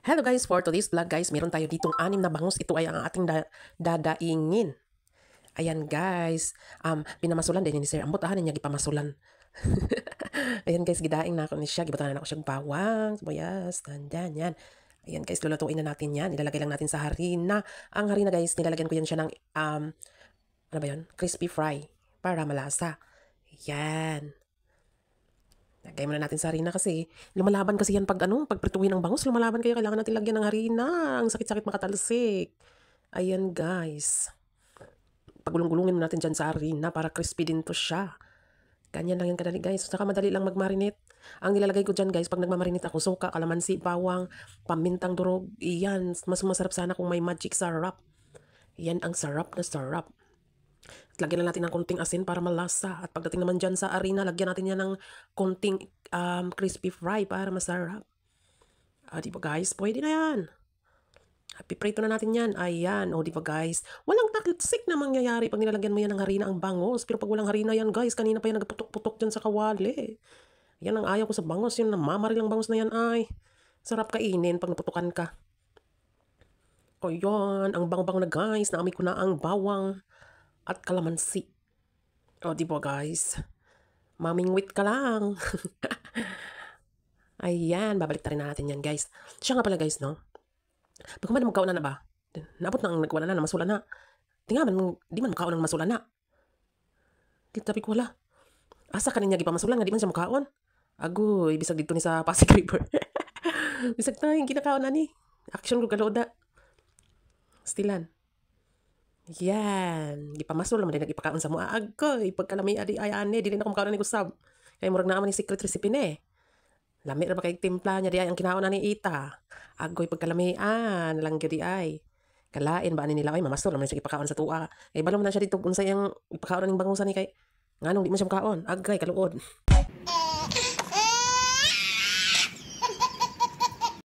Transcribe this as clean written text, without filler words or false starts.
Hello guys, for today's vlog guys, meron tayo ditong 6 na bangus. Ito ay ang ating dadaingin. Ayan guys, pinamasulan din ni Sir Ambot, niya gipamasulan. Ayan guys, gidaing na ako ni siya, gibutanan ako siyang bawang, sibuyas, ganyan, yan. Ayan guys, lulutuin na natin yan. Nilalagay lang natin sa harina. Ang harina guys, nilalagyan ko yan siya ng, ano ba yun? Crispy fry, para malasa. Yan. Lagay muna natin sa harina kasi lumalaban kasi yan pag prituhin ng bangus, lumalaban kaya kailangan natin lagyan ng harina. Ang sakit-sakit makatalsik. Ayan guys. Pagulong-gulungin natin dyan sa harina para crispy din to siya. Ganyan lang yan kadali guys. Saka madali lang magmarinate. Ang nilalagay ko dyan guys, pag nagmamarinate ako, suka, kalamansi, bawang, pamintang durog. Iyan, mas masarap sana kung may magic sarap. Yan ang sarap na sarap. Lagyan lang natin ng konting asin para malasa. At pagdating naman dyan sa harina, lagyan natin yan ng konting crispy fry para masarap. Di ba guys? Pwede na yan. Piprito na natin yan. Ayan. Di ba guys? Walang taklitsik na mangyayari pag nilalagyan mo yan ng harina ang bangus. Pero pag walang harina yan guys, kanina pa yan nagputok-putok dyan sa kawali. Yan ang ayaw ko sa bangus. Yung namamaril ang bangus na yan ay sarap kainin pag naputukan ka. O yan. Ang bang-bang na guys. Naamoy ko na ang bawang at kalamansi. Di ba guys? Mamingwit ka lang. Ayan, babalik rin natin yan guys. Siya nga pala guys, no? Pag man magkauna na ba? Naabot na ang nagwala na masula na. Di man makaon ng masula na. Sabi ko wala. Asa ka niya gipamasulan nga di man siya makaon. Agoy, bisag dito ni sa Pasig River. Bisag na yung kinakaon na ni. Action ko kaloda. Stilan. Yan, gipamasol naman din nagipakaon sa mga agoy. Pagkalami adi ay ane, dili na ko makaon ni kusab. Kay murag naman ni secret recipe ni. Lami ra ba kay timpla niya di ay ang kinaon na ni Ita. Agoy pagkalamian lang gyud di ay. Kalain ba ani nila ay mamasol naman siya gipakaon sa tuwa. Kay balom na siya dito unsay ang ipakaon ning bangusan ni kay nganong di man siya makaon. Agay kaluod.